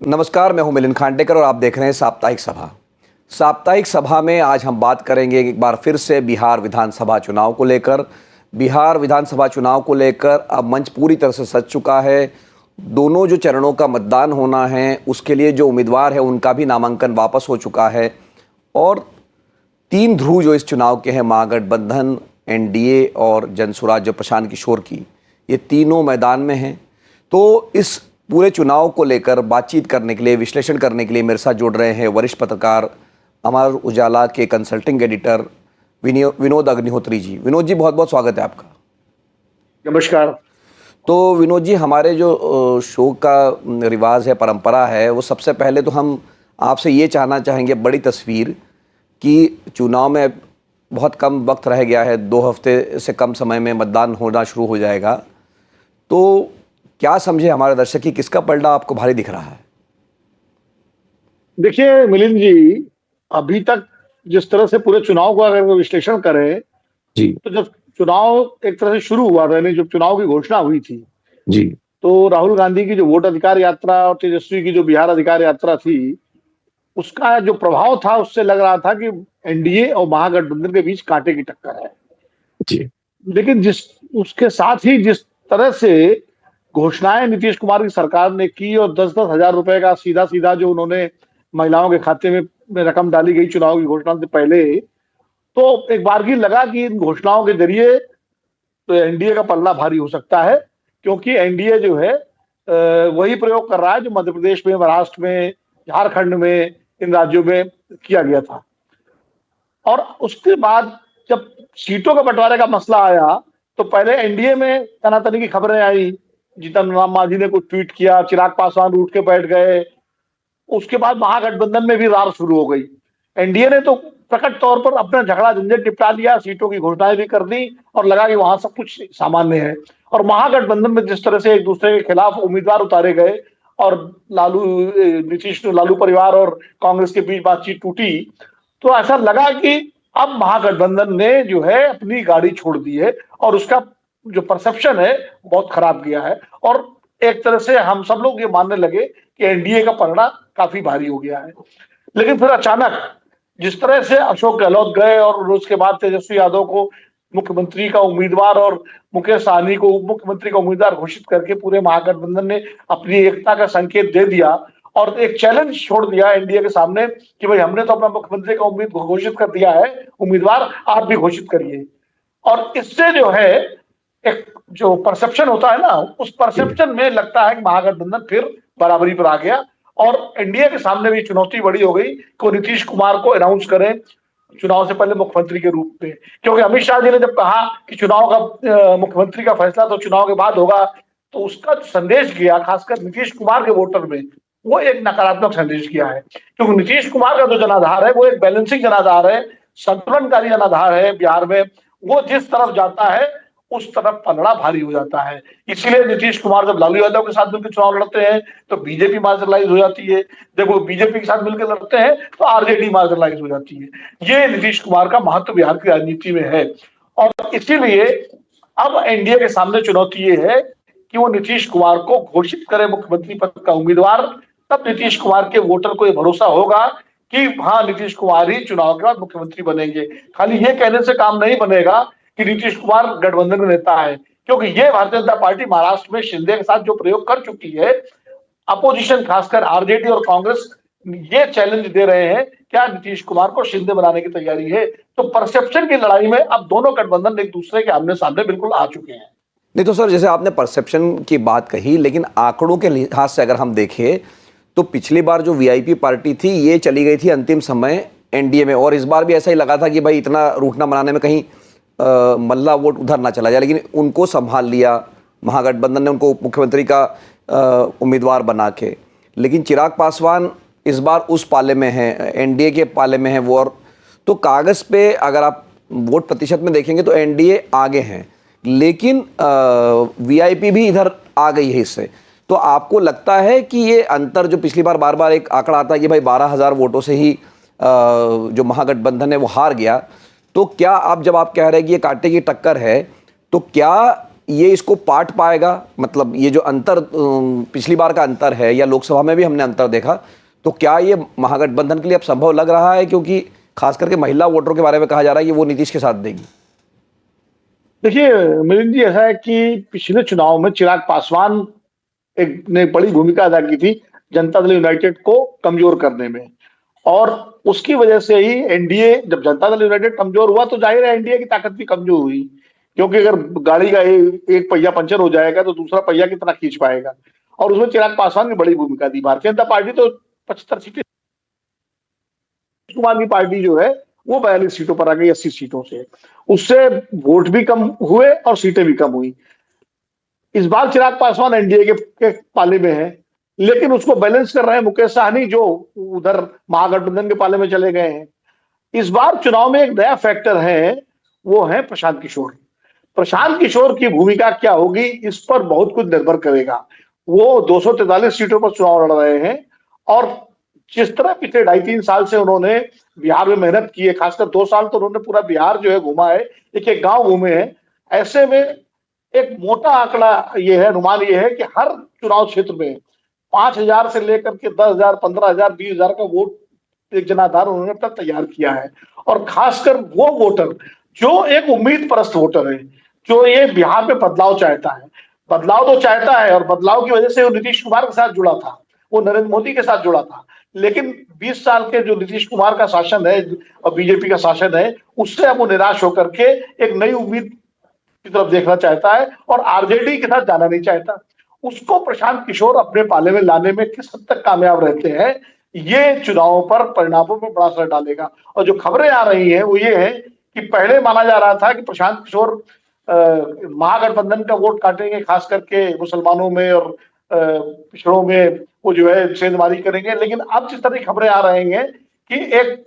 नमस्कार, मैं हूं मिलिंद खांडेकर और आप देख रहे हैं साप्ताहिक सभा। साप्ताहिक सभा में आज हम बात करेंगे एक बार फिर से बिहार विधानसभा चुनाव को लेकर। बिहार विधानसभा चुनाव को लेकर अब मंच पूरी तरह से सज चुका है। दोनों जो चरणों का मतदान होना है उसके लिए जो उम्मीदवार है उनका भी नामांकन वापस हो चुका है और तीन ध्रुव जो इस चुनाव के हैं, महागठबंधन, एनडीए और जनसुराज जो प्रशांत किशोर की, ये तीनों मैदान में हैं। तो इस पूरे चुनाव को लेकर बातचीत करने के लिए, विश्लेषण करने के लिए मेरे साथ जुड़ रहे हैं वरिष्ठ पत्रकार, अमर उजाला के कंसल्टिंग एडिटर विनोद अग्निहोत्री जी। विनोद जी, बहुत बहुत स्वागत है आपका। नमस्कार। तो विनोद जी, हमारे जो शो का रिवाज है, परंपरा है, वो सबसे पहले तो हम आपसे ये चाहना चाहेंगे, बड़ी तस्वीर कि चुनाव में बहुत कम वक्त रह गया है, 2 हफ्ते से कम समय में मतदान होना शुरू हो जाएगा। तो क्या समझे हमारे दर्शक कि किसका पलड़ा आपको भारी दिख रहा है? देखिए मिलिंद जी, अभी तक जिस तरह से पूरे चुनाव को अगर विश्लेषण करें जी तो जब चुनाव एक तरह से शुरू हुआ था, यानी जब चुनाव की घोषणा हुई थी, जी तो राहुल गांधी की जो वोट अधिकार यात्रा और तेजस्वी की जो बिहार अधिकार यात्रा थी, उसका जो प्रभाव था उससे लग रहा था कि एनडीए और महागठबंधन के बीच कांटे की टक्कर है। जी लेकिन जिस उसके साथ ही जिस तरह से घोषणाएं नीतीश कुमार की सरकार ने की और 10-10 हजार रुपए का सीधा सीधा जो उन्होंने महिलाओं के खाते में रकम डाली गई चुनाव की घोषणा से पहले, तो एक बारगी लगा कि इन घोषणाओं के जरिए तो एनडीए का पलड़ा भारी हो सकता है, क्योंकि एनडीए जो है वही प्रयोग कर रहा है जो मध्य प्रदेश में, महाराष्ट्र में, झारखंड में, इन राज्यों में किया गया था। और उसके बाद जब सीटों का बंटवारे का मसला आया, तो पहले एनडीए में तनातनी की खबरें आई, जीतन राम मांझी ने कुछ ट्वीट किया, चिराग पासवान उठ के बैठ गए। उसके बाद महागठबंधन में भी रार शुरू हो गई। एनडीए ने तो प्रकट तौर पर अपना झगड़ा झंझट निपटा लिया, सीटों की घोषणाएं भी कर दी और लगा कि वहां सब कुछ सामान्य है। और महागठबंधन में जिस तरह से एक दूसरे के खिलाफ उम्मीदवार उतारे गए और नीतीश लालू परिवार और कांग्रेस के बीच बातचीत टूटी, तो ऐसा लगा कि अब महागठबंधन ने जो है अपनी गाड़ी छोड़ दी है और उसका जो परसेप्शन है बहुत खराब गया है। और एक तरह से हम सब लोग ये मानने लगे कि एनडीए का पलड़ा काफी भारी हो गया है। लेकिन फिर अचानक जिस तरह से अशोक गहलोत गए और उसके बाद तेजस्वी यादव को मुख्यमंत्री का उम्मीदवार और मुकेश सहनी को उप मुख्यमंत्री का उम्मीदवार घोषित करके पूरे महागठबंधन ने अपनी एकता का संकेत दे दिया और एक चैलेंज छोड़ दिया एनडीए के सामने कि भाई हमने तो अपना मुख्यमंत्री का उम्मीदवार घोषित कर दिया है, उम्मीदवार आप भी घोषित करिए। और इससे जो है एक जो परसेप्शन होता है ना, उस परसेप्शन में लगता है कि महागठबंधन फिर बराबरी पर आ गया और एनडीए के सामने भी चुनौती बड़ी हो गई कि वो नीतीश कुमार को अनाउंस करें चुनाव से पहले मुख्यमंत्री के रूप में। क्योंकि अमित शाह जी ने जब कहा कि चुनाव का मुख्यमंत्री का फैसला तो चुनाव के बाद होगा, तो उसका संदेश गया खासकर नीतीश कुमार के वोटर में, वो एक नकारात्मक संदेश गया है। क्योंकि नीतीश कुमार का जो जनाधार है वो एक बैलेंसिंग जनाधार है, संतुलनकारी जनाधार है बिहार में। वो जिस तरफ जाता है उस तरफ पलड़ा भारी हो जाता है। इसीलिए नीतीश कुमार जब लालू यादव के साथ मिलकर चुनाव लड़ते हैं तो बीजेपी मार्जिनलाइज हो जाती है, जब वो बीजेपी के साथ मिलकर लड़ते हैं तो आरजेडी मार्जिनलाइज हो जाती है। ये नीतीश कुमार का महत्व बिहार की राजनीति में है। और इसीलिए अब एनडीए के सामने चुनौती ये है कि वो नीतीश कुमार को घोषित करे मुख्यमंत्री पद का उम्मीदवार। तब नीतीश कुमार के वोटर को ये भरोसा होगा कि हाँ, नीतीश कुमार ही चुनाव के बाद मुख्यमंत्री बनेंगे। खाली ये कहने से काम नहीं बनेगा कि नीतीश कुमार गठबंधन में नेता है, क्योंकि ये भारतीय जनता पार्टी महाराष्ट्र में शिंदे के साथ जो प्रयोग कर चुकी है, अपोजिशन खासकर आरजेडी और कांग्रेस ये चैलेंज दे रहे हैं क्या नीतीश कुमार को शिंदे बनाने की तैयारी है। तो परसेप्शन की लड़ाई में अब दोनों गठबंधन एक दूसरे के आमने सामने बिल्कुल आ चुके हैं। नहीं तो सर, जैसे आपने परसेप्शन की बात कही, लेकिन आंकड़ों के लिहाज से अगर हम देखें तो पिछली बार जो वीआईपी पार्टी थी ये चली गई थी अंतिम समय एनडीए में, और इस बार भी ऐसा ही लगा था कि भाई इतना रूठना बनाने में कहीं मल्ला वोट उधर ना चला जाए, लेकिन उनको संभाल लिया महागठबंधन ने, उनको उप मुख्यमंत्री का उम्मीदवार बना के। लेकिन चिराग पासवान इस बार उस पाले में है, एनडीए के पाले में है वो। और तो कागज़ पे अगर आप वोट प्रतिशत में देखेंगे तो एनडीए आगे हैं, लेकिन वीआईपी भी इधर आ गई है इससे। तो आपको लगता है कि ये अंतर जो पिछली बार बार बार एक आंकड़ा आता है कि भाई 12,000 वोटों से ही जो महागठबंधन है वो हार गया, तो क्या आप जब आप कह रहे हैं कि ये कांटे की टक्कर है, तो क्या ये इसको पाट पाएगा? मतलब ये जो अंतर पिछली बार का अंतर है, या लोकसभा में भी हमने अंतर देखा, तो क्या ये महागठबंधन के लिए अब संभव लग रहा है? क्योंकि खास करके महिला वोटरों के बारे में कहा जा रहा है कि वो नीतीश के साथ देगी। देखिए मिलिंद जी, ऐसा है कि पिछले चुनाव में चिराग पासवान एक ने बड़ी भूमिका अदा की थी जनता दल यूनाइटेड को कमजोर करने में, और उसकी वजह से ही एनडीए, जब जनता दल यूनाइटेड कमजोर हुआ तो जाहिर है एनडीए की ताकत भी कमजोर हुई, क्योंकि अगर गाड़ी का एक पहिया पंचर हो जाएगा तो दूसरा पहिया कितना खींच पाएगा। और उसमें चिराग पासवान की बड़ी भूमिका थी। भारतीय जनता पार्टी तो 75 सीटें, कुमार की पार्टी जो है वो 42 सीटों पर आ गई 80 सीटों से, उससे वोट भी कम हुए और सीटें भी कम हुई। इस बार चिराग पासवान एनडीए के पाले में है, लेकिन उसको बैलेंस कर रहे हैं मुकेश सहनी, जो उधर महागठबंधन के पाले में चले गए हैं। इस बार चुनाव में एक नया फैक्टर है, वो है प्रशांत किशोर। प्रशांत किशोर की भूमिका क्या होगी, इस पर बहुत कुछ निर्भर करेगा। वो 243 सीटों पर चुनाव लड़ रहे हैं, और जिस तरह पिछले 2.5-3 साल से उन्होंने बिहार में मेहनत की है, खासकर 2 साल तो उन्होंने पूरा बिहार जो है घुमा है, एक एक गांव घूमे हैं। ऐसे में एक मोटा आंकड़ा ये है, अनुमान ये है कि हर चुनाव क्षेत्र में 5,000 से लेकर के 10,000, 15,000, 20,000 का वोट एक जनाधार उन्होंने अब तक तैयार किया है। और खासकर वो वोटर जो एक उम्मीद परस्त वोटर है, जो ये बिहार में बदलाव चाहता है, बदलाव तो चाहता है, और बदलाव की वजह से वो नीतीश कुमार के साथ जुड़ा था, वो नरेंद्र मोदी के साथ जुड़ा था। लेकिन 20 साल के जो नीतीश कुमार का शासन है और बीजेपी का शासन है, उससे अब वो निराश होकर के एक नई उम्मीद की तरफ देखना चाहता है, और आरजेडी के साथ जाना नहीं चाहता। उसको प्रशांत किशोर अपने पाले में लाने में किस हद तक कामयाब रहते हैं, ये चुनावों पर, परिणामों पर बड़ा असर डालेगा। और जो खबरें आ रही हैं वो ये है कि पहले माना जा रहा था कि प्रशांत किशोर महागठबंधन का वोट काटेंगे, खास करके मुसलमानों में और पिछड़ों में वो जो है सेंधमारी करेंगे। लेकिन अब जिस तरह की खबरें आ रही हैं कि एक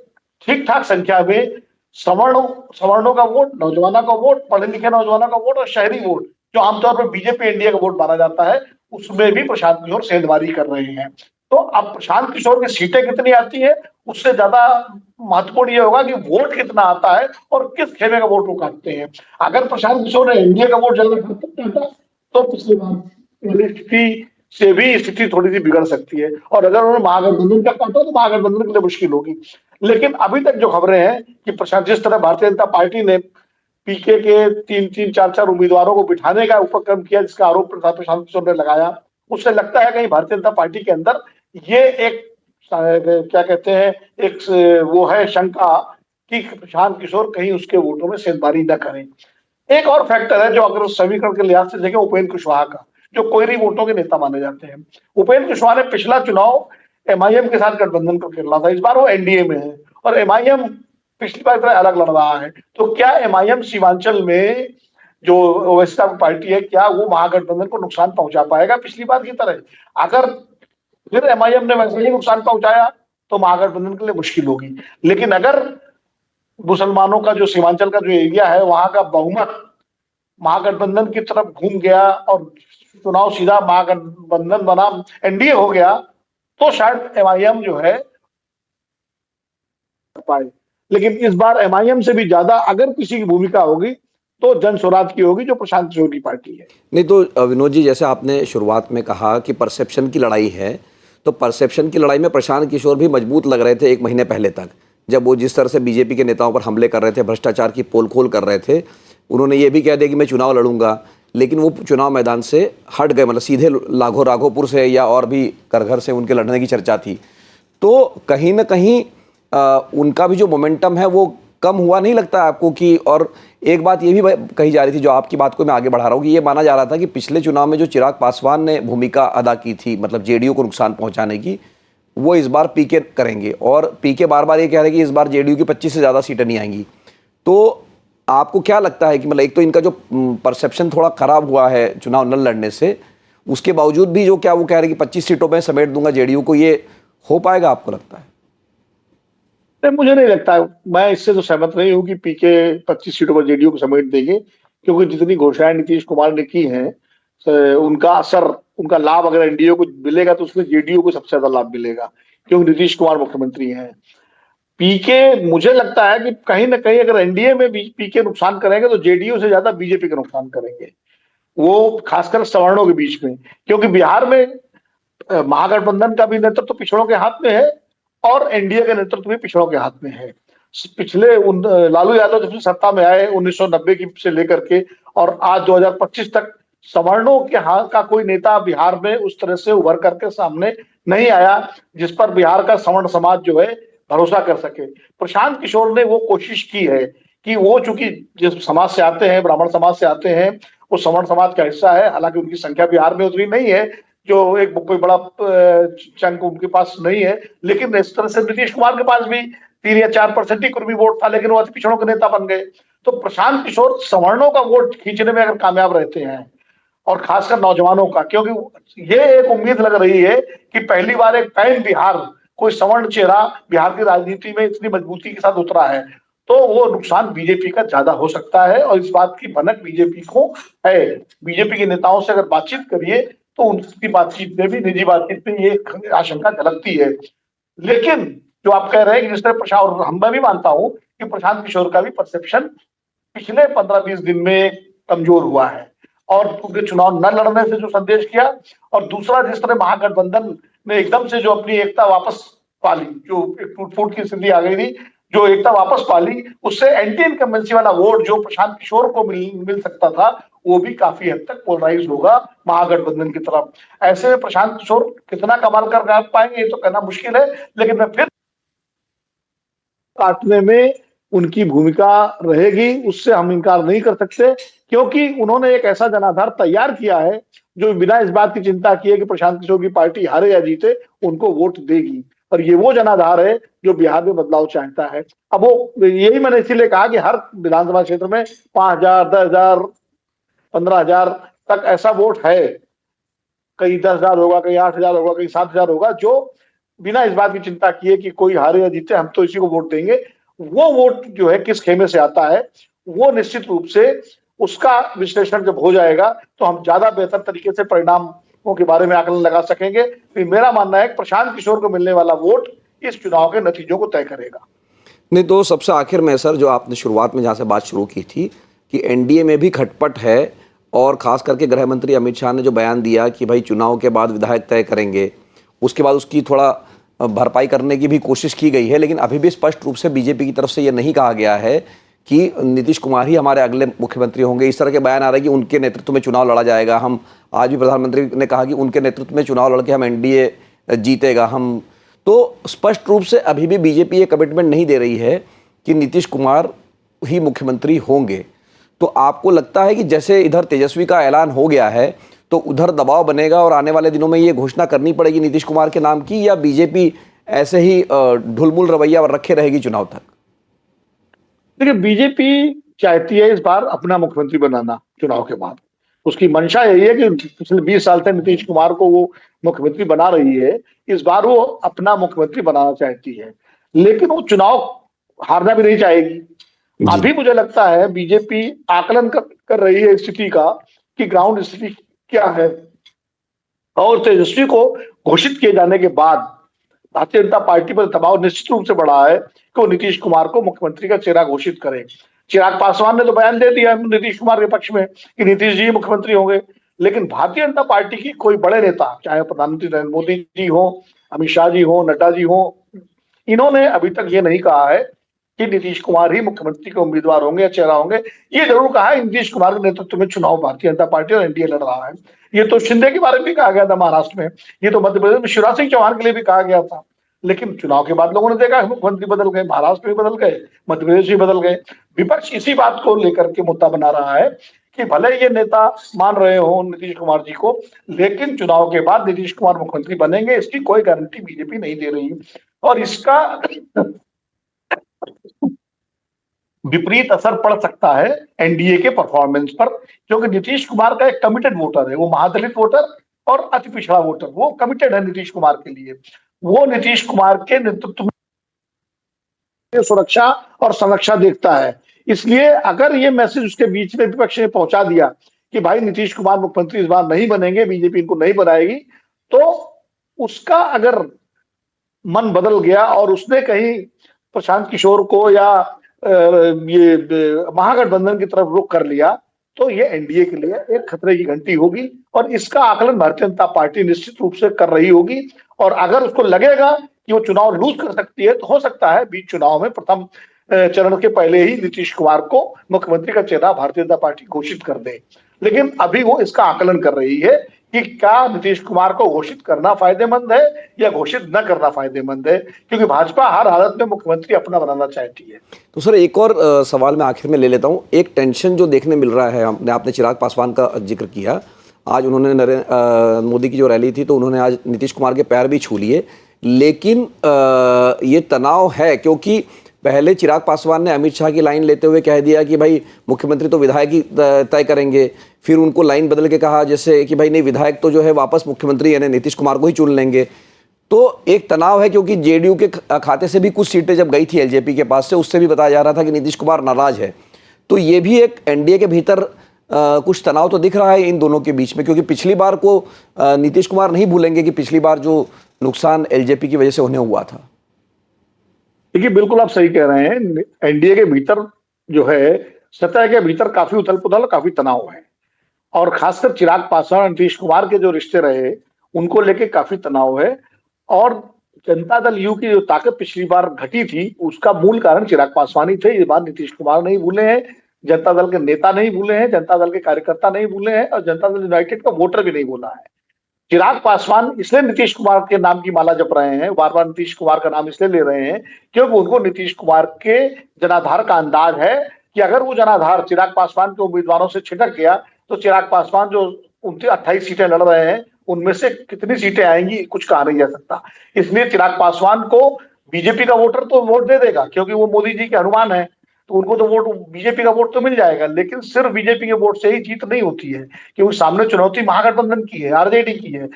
ठीक ठाक संख्या में सवर्णों का वोट, नौजवानों का वोट, पढ़े लिखे नौजवानों का वोट और शहरी वोट, जो आमतौर पर बीजेपी एनडीए का वोट माना जाता है, उसमें भी प्रशांत किशोर सेंधमारी कर रहे हैं। तो अब प्रशांत किशोर की सीटें कितनी आती है, उससे ज्यादा महत्वपूर्ण ये होगा कि वोट कितना आता है और किस खेमे का वोट वो काटते हैं। अगर प्रशांत किशोर ने एनडीए का वोट ज्यादा काटा तो पिछली बार वाली स्थिति से भी स्थिति थोड़ी सी बिगड़ सकती है, और अगर उन्होंने महागठबंधन का काटा तो महागठबंधन के लिए मुश्किल होगी। लेकिन अभी तक जो खबरें हैं कि प्रशांत, जिस तरह भारतीय जनता पार्टी ने पीके के 3-3, 4-4 उम्मीदवारों को बिठाने का उपक्रम किया, जिसका आरोप प्रशांत किशोर ने लगाया, उससे लगता है कहीं भारतीय जनता पार्टी के अंदर ये एक क्या कहते हैं, एक वो है शंका कि प्रशांत किशोर कहीं उसके वोटों में सेंधमारी न करें। एक और फैक्टर है जो अगर समीकरण के लिहाज से देखें, उपेंद्र कुशवाहा का, जो कोयरी वोटों के नेता माने जाते हैं। उपेंद्र कुशवाहा ने पिछला चुनाव एमआईएम के साथ गठबंधन करके लड़ा था, इस बार वो एनडीए में है, और एमआईएम पिछली बार तरह अलग लड़ रहा है। तो क्या एमआईएम सीमांचल में जो ओवैसी की पार्टी है, क्या वो महागठबंधन को नुकसान पहुंचा पाएगा पिछली बार की तरह? अगर फिर एमआईएम ने वैसे ही नुकसान पहुंचाया तो महागठबंधन के लिए मुश्किल होगी। लेकिन अगर मुसलमानों का जो सीमांचल का जो एरिया है, वहां का बहुमत महागठबंधन की तरफ घूम गया और चुनाव सीधा महागठबंधन बना, एनडीए हो गया, तो शायद एमआईएम जो है पाए। लेकिन इस बार एमआईएम से भी ज्यादा अगर किसी की भूमिका होगी तो जन स्वराज की होगी, जो प्रशांत किशोर की पार्टी है। नहीं तो विनोद जी, जैसे आपने शुरुआत में कहा कि परसेप्शन की लड़ाई है, तो परसेप्शन की लड़ाई में प्रशांत किशोर भी मजबूत लग रहे थे 1 महीने पहले तक, जब वो जिस तरह से बीजेपी के नेताओं पर हमले कर रहे थे, भ्रष्टाचार की पोल खोल कर रहे थे। उन्होंने ये भी कह दिया कि मैं चुनाव लड़ूंगा, लेकिन वो चुनाव मैदान से हट गए, मतलब सीधे राघोपुर से या और भी करघर से उनके लड़ने की चर्चा थी। तो कहीं ना कहीं उनका भी जो मोमेंटम है वो कम हुआ नहीं लगता आपको? कि और एक बात ये भी कही जा रही थी, जो आपकी बात को मैं आगे बढ़ा रहा हूँ, कि ये माना जा रहा था कि पिछले चुनाव में जो चिराग पासवान ने भूमिका अदा की थी, मतलब जेडीयू को नुकसान पहुंचाने की, वो इस बार पीके करेंगे, और पीके बार बार ये कह रहे हैं कि इस बार जेडीयू की 25 से ज़्यादा सीटें नहीं आएंगी। तो आपको क्या लगता है कि मतलब एक तो इनका जो परसेप्शन थोड़ा खराब हुआ है चुनाव न लड़ने से, उसके बावजूद भी जो क्या वो कह रहे हैं कि 25 सीटों में समेट दूंगा जेडीयू को, ये हो पाएगा आपको लगता है? नहीं, मुझे नहीं लगता। मैं इससे तो सहमत नहीं हूँ कि पीके 25 सीटों पर जेडीयू को समेट देंगे, क्योंकि जितनी घोषणाएं नीतीश कुमार ने की हैं, उनका असर, उनका लाभ अगर एनडीए को मिलेगा तो उसमें जेडीयू को सबसे ज्यादा लाभ मिलेगा, क्योंकि नीतीश कुमार मुख्यमंत्री हैं। पीके, मुझे लगता है कि कहीं ना कहीं अगर एनडीए में भी पीके नुकसान करेंगे तो जेडीयू से ज्यादा बीजेपी का नुकसान करेंगे। वो खासकर सवर्णों के बीच में, क्योंकि बिहार में महागठबंधन का भी नेतृत्व तो पिछड़ों के हाथ में है और एनडीए का नेतृत्व भी पिछड़ों के हाथ में है। लालू यादव जब से सत्ता में आए 1990 की से लेकर के और आज 2025 तक सवर्णों के हाथ का कोई नेता बिहार में उस तरह से उभर करके सामने नहीं आया जिस पर बिहार का सवर्ण समाज जो है भरोसा कर सके। प्रशांत किशोर ने वो कोशिश की है कि वो चूंकि जिस समाज से आते हैं, ब्राह्मण समाज से आते हैं, वो सवर्ण समाज का हिस्सा है, हालांकि उनकी संख्या बिहार में उतनी नहीं है, जो एक कोई बड़ा चंक उनके पास नहीं है, लेकिन इस तरह से नीतीश कुमार के पास भी 3 या 4% ही कुर्मी वोट था, लेकिन वो अति पिछड़ों के नेता बन गए। तो प्रशांत किशोर सवर्णों का वोट खींचने में अगर कामयाब रहते हैं और खासकर नौजवानों का, क्योंकि ये एक उम्मीद लग रही है कि पहली बार एक पैन बिहार कोई सवर्ण चेहरा बिहार की राजनीति में इतनी मजबूती के साथ उतरा है, तो वो नुकसान बीजेपी का ज्यादा हो सकता है और इस बात की भनक बीजेपी को है। बीजेपी के नेताओं से अगर बातचीत करिए तो उनकी बातचीत में भी, निजी बातचीत में ये आशंका झलकती है। लेकिन जो आप कह रहे हैं कि जिस तरह प्रशांत, और मैं भी मानता हूं कि प्रशांत किशोर का भी परसेप्शन पिछले 15-20 दिन में कमजोर हुआ है और उनके चुनाव न लड़ने से जो संदेश किया, और दूसरा जिस तरह महागठबंधन ने एकदम से जो अपनी एकता वापस पाली, जो एक टूट फूट की स्थिति आ गई थी, जो एकता वापस पाली, उससे एंटी इनकम्बेंसी वाला वोट जो प्रशांत किशोर को मिल सकता था, वो भी काफी हद तक पोलराइज होगा महागठबंधन की तरफ। ऐसे में प्रशांत किशोर कितना कमाल कर पाएंगे ये तो कहना मुश्किल है, लेकिन मैं फिर काटने में उनकी भूमिका रहेगी, उससे हम इनकार नहीं कर सकते, क्योंकि उन्होंने एक ऐसा जनाधार तैयार किया है जो बिना इस बात की चिंता किए कि प्रशांत किशोर की पार्टी हारे या जीते उनको वोट देगी, और ये वो जनाधार है जो बिहार में बदलाव चाहता है। अब वो, यही मैंने इसीलिए कहा कि हर विधानसभा क्षेत्र में 5,000, 10,000, 15,000 तक ऐसा वोट है, कहीं 10,000 होगा, कहीं 8,000 होगा, कहीं 7,000 होगा, जो बिना इस बात की चिंता किए कि कोई हारे या जीते हम तो इसी को वोट देंगे। वो वोट जो है किस खेमे से आता है, वो निश्चित रूप से उसका विश्लेषण जब हो जाएगा तो हम ज्यादा बेहतर तरीके से परिणामों के बारे में आकलन लगा सकेंगे। तो मेरा मानना है कि प्रशांत किशोर को मिलने वाला वोट इस चुनाव के नतीजों को तय करेगा। नहीं तो सबसे आखिर में सर, जो आपने शुरुआत में जहाँ से बात शुरू की थी कि एनडीए में भी खटपट है, और खास करके गृह मंत्री अमित शाह ने जो बयान दिया कि भाई चुनाव के बाद विधायक तय करेंगे, उसके बाद उसकी थोड़ा भरपाई करने की भी कोशिश की गई है, लेकिन अभी भी स्पष्ट रूप से बीजेपी की तरफ से ये नहीं कहा गया है कि नीतीश कुमार ही हमारे अगले मुख्यमंत्री होंगे। इस तरह के बयान आ रहे हैं कि उनके नेतृत्व में चुनाव लड़ा जाएगा। हम आज भी प्रधानमंत्री ने कहा कि उनके नेतृत्व में चुनाव लड़के हम एनडीए जीतेगा। हम तो स्पष्ट रूप से अभी भी बीजेपी ये कमिटमेंट नहीं दे रही है कि नीतीश कुमार ही मुख्यमंत्री होंगे। तो आपको लगता है कि जैसे इधर तेजस्वी का ऐलान हो गया है तो उधर दबाव बनेगा और आने वाले दिनों में ये घोषणा करनी पड़ेगी नीतीश कुमार के नाम की, या बीजेपी ऐसे ही ढुलमुल रवैया रखे रहेगी चुनाव तक? देखिए, बीजेपी चाहती है इस बार अपना मुख्यमंत्री बनाना चुनाव के बाद। उसकी मंशा यही है कि पिछले 20 साल से नीतीश कुमार को वो मुख्यमंत्री बना रही है, इस बार वो अपना मुख्यमंत्री बनाना चाहती है, लेकिन वो चुनाव हारना भी नहीं चाहेगी। अभी मुझे लगता है बीजेपी आकलन कर रही है स्थिति का कि ग्राउंड स्थिति क्या है, और तेजस्वी को घोषित किए जाने के बाद भारतीय जनता पार्टी पर दबाव निश्चित रूप से बढ़ा है कि वो नीतीश कुमार को मुख्यमंत्री का चेहरा घोषित करे। चिराग पासवान ने तो बयान दे दिया नीतीश कुमार के पक्ष में कि नीतीश जी मुख्यमंत्री होंगे, लेकिन भारतीय जनता पार्टी की कोई बड़े नेता, चाहे प्रधानमंत्री नरेंद्र मोदी जी हो, अमित शाह जी हो, नड्डा जी हो, इन्होंने अभी तक ये नहीं कहा है कि नीतीश कुमार ही मुख्यमंत्री के उम्मीदवार होंगे या चेहरा होंगे। ये जरूर कहा है नीतीश कुमार के नेतृत्व में चुनाव भारतीय जनता पार्टी और एनडीए लड़ रहा है। ये तो शिंदे के बारे में भी कहा गया था महाराष्ट्र में, ये तो मध्य प्रदेश में शिवराज सिंह चौहान के लिए भी कहा गया था, लेकिन चुनाव के बाद लोगों ने देखा मुख्यमंत्री बदल गए, महाराष्ट्र भी बदल गए, मध्य प्रदेश भी बदल गए। विपक्ष इसी बात को लेकर के मुद्दा बना रहा है कि भले ये नेता मान रहे हो नीतीश कुमार जी को, लेकिन चुनाव के बाद नीतीश कुमार मुख्यमंत्री बनेंगे इसकी कोई गारंटी बीजेपी नहीं दे रही, और इसका विपरीत असर पड़ सकता है एनडीए के परफॉर्मेंस पर, क्योंकि नीतीश कुमार का एक कमिटेड वोटर है, वो महादलित वोटर और अति पिछड़ा वोटर, वो कमिटेड है नीतीश कुमार के लिए। वो नीतीश कुमार के नेतृत्व में सुरक्षा और संरक्षा देखता है। इसलिए अगर ये मैसेज उसके बीच में विपक्ष ने पहुंचा दिया कि भाई नीतीश कुमार मुख्यमंत्री इस बार नहीं बनेंगे, बीजेपी इनको नहीं बनाएगी, तो उसका अगर मन बदल गया और उसने कहीं प्रशांत किशोर को या ये महागठबंधन की तरफ रुख कर लिया, तो ये एनडीए के लिए एक खतरे की घंटी होगी और इसका आकलन भारतीय जनता पार्टी निश्चित रूप से कर रही होगी। और अगर उसको लगेगा कि वो चुनाव लूज कर सकती है तो हो सकता है बीच चुनाव में प्रथम चरण के पहले ही नीतीश कुमार को मुख्यमंत्री का चेहरा भारतीय जनता पार्टी घोषित कर दे। लेकिन अभी वो इसका आकलन कर रही है कि क्या नीतीश कुमार को घोषित करना फायदेमंद है या घोषित न करना फायदेमंद है, क्योंकि भाजपा हर हालत में मुख्यमंत्री अपना बनाना चाहती है। तो सर एक और सवाल मैं आखिर में ले लेता हूँ। एक टेंशन जो देखने मिल रहा है, आपने चिराग पासवान का जिक्र किया, आज उन्होंने मोदी की जो रैली थी तो उन्होंने आज नीतीश कुमार के पैर भी छू लिए, लेकिन ये तनाव है क्योंकि पहले चिराग पासवान ने अमित शाह की लाइन लेते हुए कह दिया कि भाई मुख्यमंत्री तो विधायक ही तय करेंगे, फिर उनको लाइन बदल के कहा जैसे कि भाई नहीं विधायक तो जो है वापस मुख्यमंत्री यानी नीतीश कुमार को ही चुन लेंगे। तो एक तनाव है क्योंकि जेडीयू के खाते से भी कुछ सीटें जब गई थी एलजेपी के पास से, उससे भी बताया जा रहा था कि नीतीश कुमार नाराज है। तो ये भी एक एनडीए के भीतर कुछ तनाव तो दिख रहा है इन दोनों के बीच में, क्योंकि पिछली बार को नीतीश कुमार नहीं भूलेंगे कि पिछली बार जो नुकसान एलजेपी की वजह से उन्हें हुआ था। देखिए बिल्कुल आप सही कह रहे हैं, एनडीए के भीतर जो है सतह के भीतर काफी उथल पुथल काफी तनाव है और खासकर चिराग पासवान नीतीश कुमार के जो रिश्ते रहे उनको लेके काफी तनाव है। और जनता दल यू की जो ताकत पिछली बार घटी थी उसका मूल कारण चिराग पासवान ही थे। ये बात नीतीश कुमार नहीं भूले हैं, जनता दल के नेता नहीं भूले हैं, जनता दल के कार्यकर्ता नहीं भूले हैं और जनता दल यूनाइटेड का वोटर भी नहीं भूला है। चिराग पासवान इसलिए नीतीश कुमार के नाम की माला जप रहे हैं, बार बार नीतीश कुमार का नाम इसलिए ले रहे हैं क्योंकि उनको नीतीश कुमार के जनाधार का अंदाज है कि अगर वो जनाधार चिराग पासवान के उम्मीदवारों से छिटक गया तो चिराग पासवान जो 28 सीटें लड़ रहे हैं उनमें से कितनी सीटें आएंगी कुछ कहा नहीं जा सकता। इसलिए चिराग पासवान को बीजेपी का वोटर तो वोट दे देगा क्योंकि वो मोदी जी के हनुमान है, तो उनको तो वोट बीजेपी का वोट तो मिल जाएगा। लेकिन सिर्फ बीजेपी के वोट से ही जीत नहीं होती है क्योंकि सामने चुनौती महागठबंधन की है, आरजेडी की है।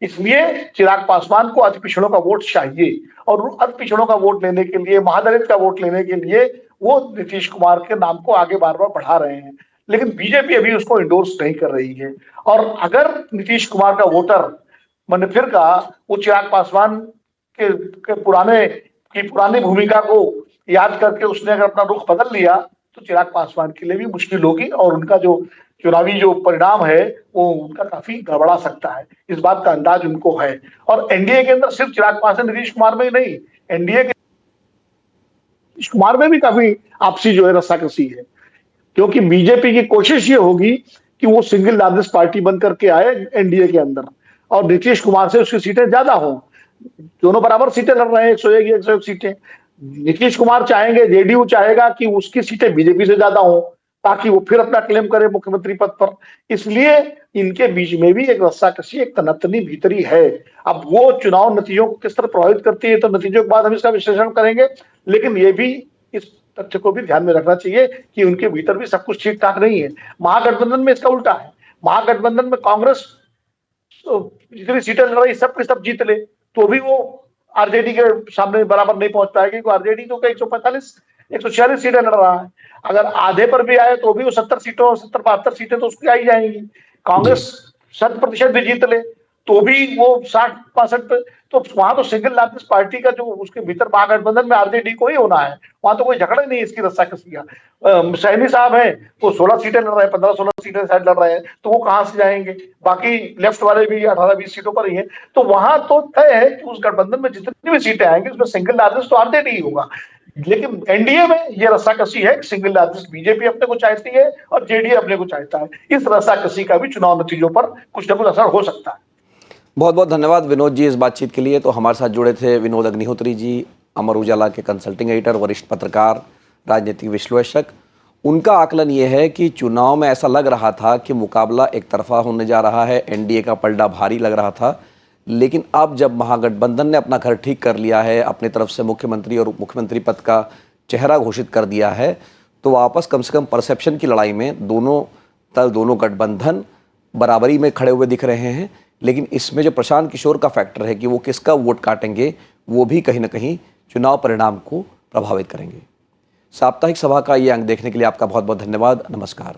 इसलिए चिराग पासवान को अति पिछड़ों का वोट चाहिए और अति पिछड़ों का वोट लेने के लिए, महादलित का वोट लेने के लिए वो नीतीश कुमार के नाम को आगे बार बार बढ़ा रहे हैं। लेकिन बीजेपी अभी उसको इंडोर्स नहीं कर रही है। और अगर नीतीश कुमार का वोटर मैंने फिर कहा वो चिराग पासवान के पुरानी भूमिका को याद करके उसने अगर अपना रुख बदल लिया तो चिराग पासवान के लिए भी मुश्किल होगी और उनका जो चुनावी जो परिणाम है वो उनका काफी गड़बड़ा सकता है। इस बात का अंदाज उनको है। और एनडीए के अंदर सिर्फ चिराग पासवान नीतीश कुमार में ही नहीं, एनडीए के नीतीश कुमार में भी काफी आपसी जो है रस्साकसी है क्योंकि बीजेपी की कोशिश ये होगी कि वो सिंगल लार्जेस्ट पार्टी बन करके आए एनडीए के अंदर और नीतीश कुमार से उसकी सीटें ज्यादा हो। दोनों बराबर सीटें लड़ रहे हैं, 101 सीटें। नीतीश कुमार चाहेंगे, जेडीयू चाहेगा कि उसकी सीटें बीजेपी से ज्यादा हो ताकि वो फिर अपना क्लेम करे मुख्यमंत्री पद पर। इसलिए इनके बीच में भी एक रस्साकसी, एक तनतनी भीतरी है। अब वो चुनाव नतीजों को किस तरह प्रभावित करती है तो नतीजों के बाद हम इसका विश्लेषण करेंगे। लेकिन ये भी इस तथ्य को भी ध्यान में रखना चाहिए कि उनके भीतर भी सब कुछ ठीक ठाक नहीं है। महागठबंधन में इसका उल्टा है। महागठबंधन में कांग्रेस जितनी सीटें लड़ रही सब की सब जीत ले तो भी वो आरजेडी के सामने बराबर नहीं पहुंच पाएगी। आरजेडी तो 146 सीटें लड़ रहा है, अगर आधे पर भी आए तो भी वो 70 सीटों 70-72 सीटें तो उसकी आई जाएंगी। कांग्रेस 100% भी जीत ले तो भी वो 60-65 पे, तो वहां तो सिंगल लार्जेस्ट पार्टी का जो उसके भीतर महागठबंधन में आरजेडी को ही होना है, वहां तो कोई झगड़ा ही नहीं है इसकी रस्साकसी का। सैनी साहब हैं वो 16 सीटें लड़ रहे हैं, 15-16 सीटें शायद लड़ रहे हैं, तो वो कहां से जाएंगे? बाकी लेफ्ट वाले भी 18-20 सीटों पर ही है। तो वहां तो तय है कि उस गठबंधन में जितनी भी सीटें आएंगी उसमें सिंगल लार्जेस्ट तो आरजेडी ही होगा। लेकिन एनडीए में ये रस्साकसी है, सिंगल लार्जेस्ट बीजेपी अपने को चाहती है और जेडीए अपने को चाहता है। इस रस्साकसी का भी चुनाव नतीजों पर कुछ न कुछ असर हो सकता है। बहुत बहुत धन्यवाद विनोद जी इस बातचीत के लिए। तो हमारे साथ जुड़े थे विनोद अग्निहोत्री जी, अमर उजाला के कंसल्टिंग एडिटर, वरिष्ठ पत्रकार, राजनीतिक विश्लेषक। उनका आकलन ये है कि चुनाव में ऐसा लग रहा था कि मुकाबला एक तरफा होने जा रहा है, एनडीए का पलड़ा भारी लग रहा था। लेकिन अब जब महागठबंधन ने अपना घर ठीक कर लिया है, अपनी तरफ से मुख्यमंत्री और उप मुख्यमंत्री पद का चेहरा घोषित कर दिया है, तो वापस कम से कम परसेप्शन की लड़ाई में दोनों गठबंधन बराबरी में खड़े हुए दिख रहे हैं। लेकिन इसमें जो प्रशांत किशोर का फैक्टर है कि वो किसका वोट काटेंगे, वो भी कहीं ना कहीं चुनाव परिणाम को प्रभावित करेंगे। साप्ताहिक सभा का ये अंक देखने के लिए आपका बहुत बहुत धन्यवाद। नमस्कार।